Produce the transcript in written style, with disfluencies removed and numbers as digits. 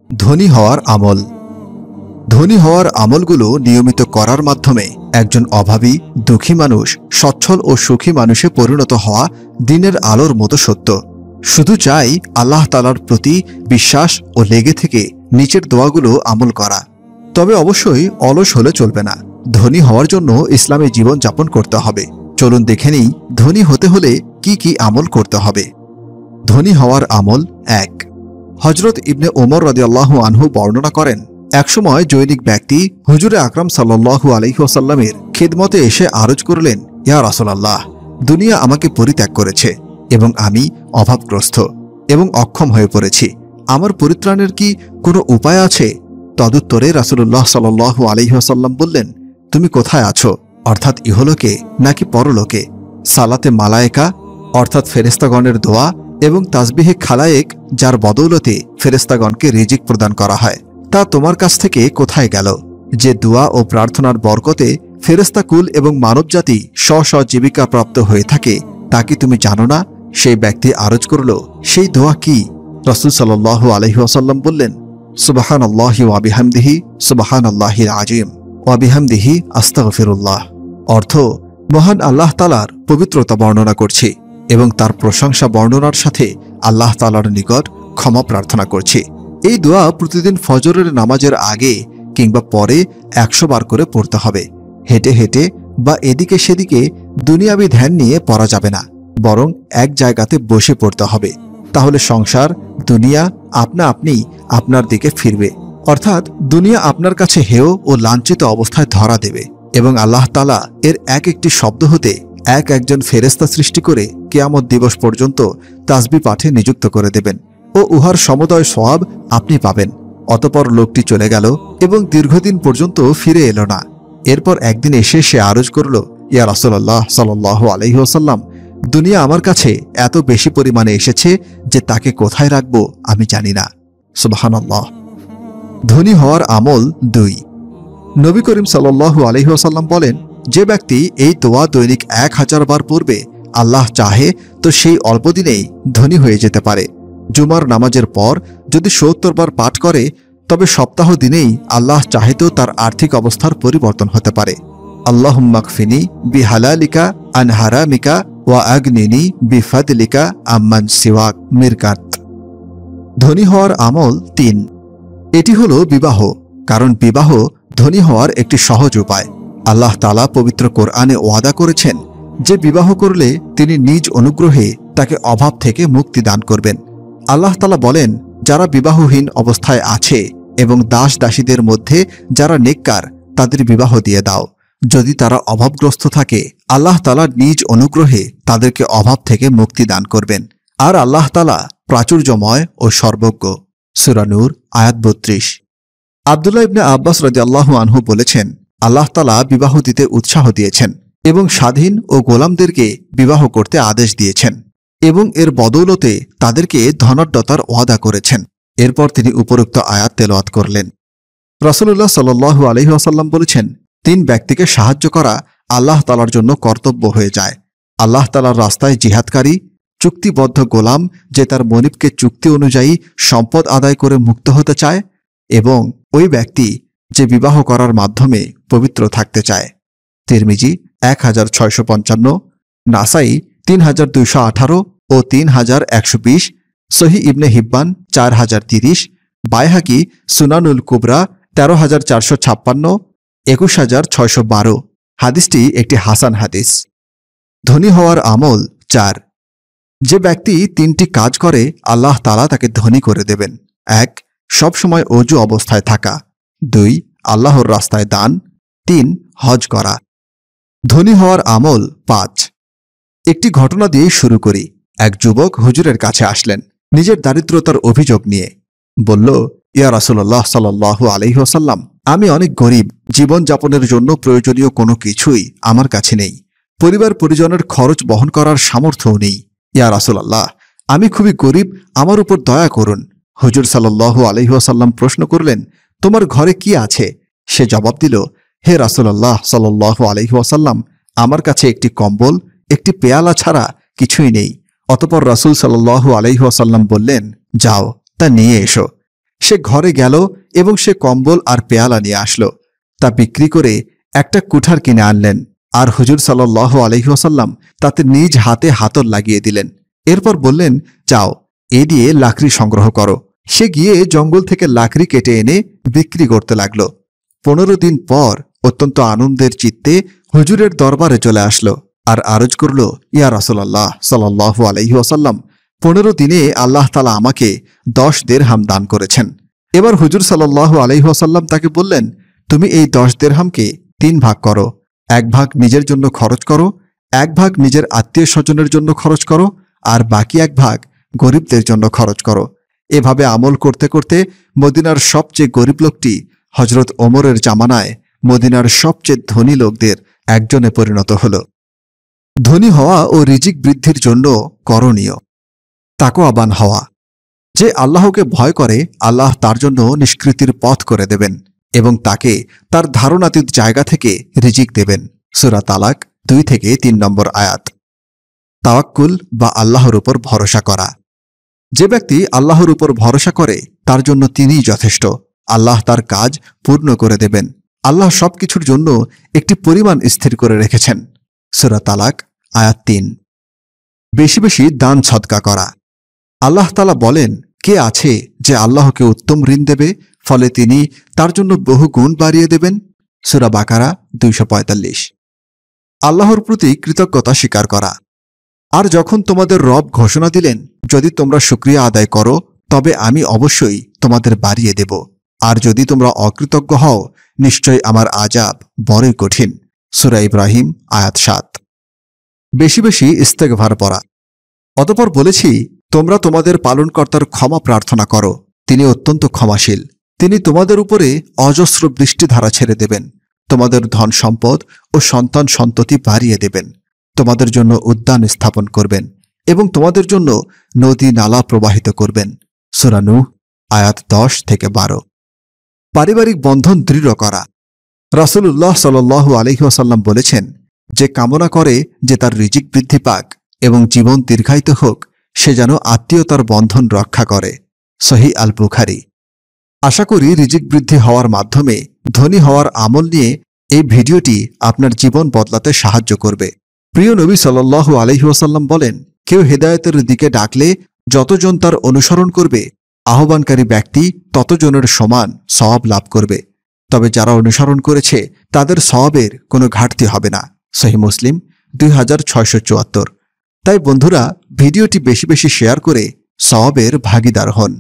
ধনী হওয়ার আমল। ধনী হওয়ার আমলগুলো নিয়মিত করার মাধ্যমে একজন অভাবী, দুঃখী মানুষ সচ্ছল ও সুখী মানুষে পরিণত হওয়া দিনের আলোর মতো সত্য। শুধু চাই আল্লাহ তাআলার প্রতি বিশ্বাস ও লেগে থেকে নিচের দোয়াগুলো আমল করা। তবে অবশ্যই অলস হলে চলবে না। ধনী হওয়ার জন্য ইসলামী জীবন যাপন করতে হবে। চলুন দেখে নিই ধনী হতে হলে কি কি আমল করতে হবে। ধনী হওয়ার আমল ১। হযরত ইবনে ওমর রাদিয়াল্লাহু আনহু বর্ণনা করেন, একসময় জৈনিক ব্যক্তি হুজুরে আকরাম সাল্লাল্লাহু আলাইহি ওয়াসাল্লামের খিদমতে এসে আরজ করলেন, ইয়া রাসূলুল্লাহ, দুনিয়া আমাকে পরিত্যাগ করেছে এবং আমি অভাবগ্রস্ত এবং অক্ষম হয়ে পড়েছি। আমার পরিত্রাণের কি কোনো উপায় আছে? তদুত্তরে রাসূলুল্লাহ সাল্লাল্লাহু আলাইহি ওয়াসাল্লাম বললেন, তুমি কোথায় আছো, অর্থাৎ ইহলোকে নাকি পরলোকে? সালাতে মালায়েকা অর্থাৎ ফেরেশতাগণের দোয়া এবং তাসবিহে খালায়েক, যার বদৌলতে ফেরেশতাগণকে রিজিক প্রদান করা হয়, তা তোমার কাছ থেকে কোথায় গেল? যে দোয়া ও প্রার্থনার বরকতে ফেরেশতাকুল এবং মানবজাতি স্ব জীবিকা প্রাপ্ত হয়ে থাকে, তা কি তুমি জানো না? সেই ব্যক্তি আরজ করল, সেই দোয়া কি? রাসূল সাল্লাল্লাহু আলাইহি ওয়াসাল্লাম বললেন, সুবহানাল্লাহি ওয়া বিহামদিহি সুবহানাল্লাহিল আযীম ওয়া বিহামদিহি আস্তাগফিরুল্লাহ। অর্থ, মহান আল্লাহ তাআলার পবিত্রতা বর্ণনা করছি এবং তার প্রশংসা বর্ণনার সাথে আল্লাহ তাআলার নিকট ক্ষমা প্রার্থনা করছি। এই দোয়া প্রতিদিন ফজরের নামাজের আগে কিংবা পরে 100 বার করে পড়তে হবে। হেঁটে হেঁটে বা এদিকে সেদিকে দুনিয়াবি ধ্যান নিয়ে পড়া যাবে না, বরং এক জায়গাতে বসে পড়তে হবে। তাহলে সংসার, দুনিয়া আপনা আপনি আপনার দিকে ফিরবে, অর্থাৎ দুনিয়া আপনার কাছে হেয় ও লাঞ্ছিত অবস্থায় ধরা দেবে এবং আল্লাহ তাআলা এর এক একটি শব্দ হতে একজন ফেরেশতা সৃষ্টি করে কিয়ামত দিবস পর্যন্ত তাসবিহ পাঠে নিযুক্ত করে দেবেন ও উহার সমুদয় সওয়াব আপনি পাবেন। অতঃপর লোকটি চলে গেল এবং দীর্ঘদিন পর্যন্ত ফিরে এলো না। এরপর একদিন এসে সে আরজ করল, ইয়া রাসূলুল্লাহ সাল্লাল্লাহু আলাইহি ওয়াসাল্লাম, দুনিয়া আমার কাছে এত বেশি পরিমাণে এসেছে যে তাকে কোথায় রাখবো আমি জানি না। সুবহানাল্লাহ। ধনী হওয়ার আমল ২। নবী করিম সাল্লাল্লাহু আলাইহি ওয়াসাল্লাম বলেন, যে ব্যক্তি এই দোয়া দৈনিক 1000 বার পড়বে, আল্লাহ চাহে তো সেই অল্প দিনেই ধনী হয়ে যেতে পারে। জুমার নামাজের পর যদি 70 বার পাঠ করে, তবে সপ্তাহ দিনেই আল্লাহ চাহিতেও তার আর্থিক অবস্থার পরিবর্তন হতে পারে। আল্লাহুম্মা কফিনি বিহালালিকা আন হারামিকা ওয়া আগনিনি বিফাদলিকা আম্মান সিওয়াক। মিরকাত। ধনী হওয়ার আমল ৩। এটি হলো বিবাহ, কারণ বিবাহ ধনী হওয়ার একটি সহজ উপায়। আল্লাহ তাআলা পবিত্র কোরআনে ওয়াদা করেছেন যে বিবাহ করলে তিনি নিজ অনুগ্রহে তাকে অভাব থেকে মুক্তি দান করবেন। আল্লাহ তাআলা বলেন, যারা বিবাহহীন অবস্থায় আছে এবং দাস দাসীদের মধ্যে যারা নেককার, তাদের বিবাহ দিয়ে দাও। যদি তারা অভাবগ্রস্ত থাকে, আল্লাহ তাআলা নিজ অনুগ্রহে তাদেরকে অভাব থেকে মুক্তি দান করবেন। আর আল্লাহ তাআলা প্রাচুর্যময় ও সর্বজ্ঞ। সূরা নূর আয়াত ৩২। আব্দুল্লাহ ইবনে আব্বাস রাদিয়াল্লাহু আনহু বলেছেন, আল্লাহ তাআলা বিবাহ দিতে উৎসাহ দিয়েছেন এবং স্বাধীন ও গোলামদেরকে বিবাহ করতে আদেশ দিয়েছেন এবং এর বদৌলতে তাদেরকে ধনাঢ্যতার ওয়াদা করেছেন। এরপর তিনি উপরোক্ত আয়াত তেলাওয়াত করলেন। রাসূলুল্লাহ সাল্লাল্লাহু আলাইহি ওয়াসাল্লাম বলেছেন, 3 ব্যক্তিকে সাহায্য করা আল্লাহ তাআলার জন্য কর্তব্য হয়ে যায়। আল্লাহ তাআলার রাস্তায় জিহাদকারী, চুক্তিবদ্ধ গোলাম যে তার মনিবকে চুক্তি অনুযায়ী সম্পদ আদায় করে মুক্ত হতে চায়, এবং ওই ব্যক্তি যে বিবাহ করার মাধ্যমে পবিত্র থাকতে চায়। তিরমিজি 1655, নাসাই 3218 ও 3120, সহিহ ইবনে হিব্বান 4030, বাইহাকি সুনানুল কুবরা 13456, 21612। হাদিসটি একটি হাসান হাদিস। ধনী হওয়ার আমল 4। যে ব্যক্তি 3টি কাজ করে, আল্লাহ তাআলা তাকে ধনী করে দেবেন। 1. সবসময় অজু অবস্থায় থাকা। 2. আল্লাহর রাস্তায় দান। 3. হজ করা। ধনী হওয়ার আমল 5। একটি ঘটনা দিয়ে শুরু করি। এক যুবক হুজুরের কাছে আসলেন নিজের দারিদ্রতার অভিযোগ নিয়ে। বলল, ইয়া রাসূলুল্লাহ সাল্লাল্লাহু আলাইহি ওয়াসাল্লাম, আমি অনেক গরিব, জীবন যাপনের জন্য প্রয়োজনীয় কোনো কিছুই আমার কাছে নেই, পরিবার পরিজনের খরচ বহন করার সামর্থ্যও নেই। ইয়া রাসূলুল্লাহ, আমি খুবই গরিব, আমার উপর দয়া করুন। হুজুর সাল্লাল্লাহু আলাইহি ওয়াসাল্লাম প্রশ্ন করলেন, তোমার ঘরে কি আছে? সে জবাব দিল, হে রাসূলুল্লাহ সাল্লাল্লাহু আলাইহি ওয়াসাল্লাম, আমার কাছে একটি কম্বল, একটি পেয়ালা ছাড়া কিছুই নেই। অতঃপর রাসূল সাল্লাল্লাহু আলাইহি ওয়াসাল্লাম বললেন, যাও তা নিয়ে এসো। সে ঘরে গেল এবং সে কম্বল আর পেয়ালা নিয়ে আসলো। তা বিক্রি করে একটা কুঠার কিনে আনলেন আর হুজুর সাল্লাল্লাহু আলাইহি ওয়াসাল্লাম তাতে নিজ হাতে হাতল লাগিয়ে দিলেন। এরপর বললেন, যাও, এ দিয়ে লাকড়ি সংগ্রহ করো। সে গিয়ে জঙ্গল থেকে লাকড়ি কেটে এনে বিক্রি করতে লাগল। 15 দিন পর অত্যন্ত আনন্দের চিত্তে হুজুরের দরবারে চলে আসলো আর আরজ করল, ইয়া রাসূলুল্লাহ সাল্লাল্লাহু আলাইহি ওয়াসাল্লাম, 15 দিনে আল্লাহ তাআলা আমাকে 10 দিরহাম দান করেছেন। এবার হুজুর সাল্লাল্লাহু আলাইহি ওয়াসাল্লাম তাকে বললেন, তুমি এই 10 দিরহামকে 3 ভাগ করো। 1 ভাগ নিজের জন্য খরচ করো, 1 ভাগ নিজের আত্মীয় স্বজনের জন্য খরচ করো, আর বাকি 1 ভাগ গরিবদের জন্য খরচ করো। এভাবে আমল করতে করতে মদিনার সবচেয়ে গরিব লোকটি হজরত ওমরের জামানায় মদিনার সবচেয়ে ধনী লোকদের একজনে পরিণত হল। ধনী হওয়া ও রিজিক বৃদ্ধির জন্য করণীয় তাকওয়াবান হওয়া। যে আল্লাহকে ভয় করে, আল্লাহ তার জন্য নিষ্কৃতির পথ করে দেবেন এবং তাকে তার ধারণাতীত জায়গা থেকে রিজিক দেবেন। সূরা তালাক 2 থেকে 3 নম্বর আয়াত। তাওয়াক্কুল বা আল্লাহর উপর ভরসা করা। যে ব্যক্তি আল্লাহর উপর ভরসা করে তার জন্য তিনিই যথেষ্ট। আল্লাহ তার কাজ পূর্ণ করে দেবেন। আল্লাহ সবকিছুর জন্য একটি পরিমাণ স্থির করে রেখেছেন। সূরা তালাক আয়াত 3। বেশি বেশি দান সদকা করা। আল্লাহ তাআলা বলেন, কে আছে যে আল্লাহকে উত্তম ঋণ দেবে, ফলে তিনি তার জন্য বহু গুণ বাড়িয়ে দেবেন? সূরা বাকারা 245। আল্লাহর প্রতি কৃতজ্ঞতা স্বীকার করা। আর যখন তোমাদের রব ঘোষণা দিলেন, যদি তোমরা শুকরিয়া আদায় করো তবে আমি অবশ্যই তোমাদের বাড়িয়ে দেব, আর যদি তোমরা অকৃতজ্ঞ হও নিশ্চয় আমার আযাব বড়ই কঠিন। সূরা ইব্রাহিম আয়াত 7। বেশি বেশি ইস্তেগফার পড়া। অতঃপর বলেছি, তোমরা তোমাদের পালনকর্তার ক্ষমা প্রার্থনা করো, তিনি অত্যন্ত ক্ষমাশীল। তিনি তোমাদের উপরে অজস্র বৃষ্টিধারা ছেড়ে দেবেন, তোমাদের ধন সম্পদ ও সন্তান সন্ততি বাড়িয়ে দেবেন, তোমাদের জন্য উদ্যান স্থাপন করবেন এবং তোমাদের জন্য নদী নালা প্রবাহিত করবেন। সূরা নূহ আয়াত 10 থেকে 12। পারিবারিক বন্ধন দৃঢ় করা। রাসূলুল্লাহ সাল্লাল্লাহু আলাইহি ওয়াসাল্লাম বলেছেন, যে কামনা করে যে তার রিজিক বৃদ্ধি পাক এবং জীবন দীর্ঘায়িত হোক, সে যেন আত্মীয়তার বন্ধন রক্ষা করে। সহিহ আল বুখারী। আশা করি রিজিক বৃদ্ধি হওয়ার মাধ্যমে ধনী হওয়ার আমল নিয়ে এই ভিডিওটি আপনার জীবন বদলাতে সাহায্য করবে। প্রিয় নবী সাল্লাল্লাহু আলাইহি ওয়াসাল্লাম বলেন, কেউ হেদায়েতের দিকে ডাকলে যতজন তার অনুসরণ করবে, আহ্বানকারী ব্যক্তি ততজনের সমান সওয়াব লাভ করবে। তবে যারা অনুসরণ করেছে তাদের সওয়াবের কোনো ঘাটতি হবে না। সহিহ মুসলিম 2674। তাই বন্ধুরা, ভিডিওটি বেশি বেশি শেয়ার করে সওয়াবের ভাগীদার হন।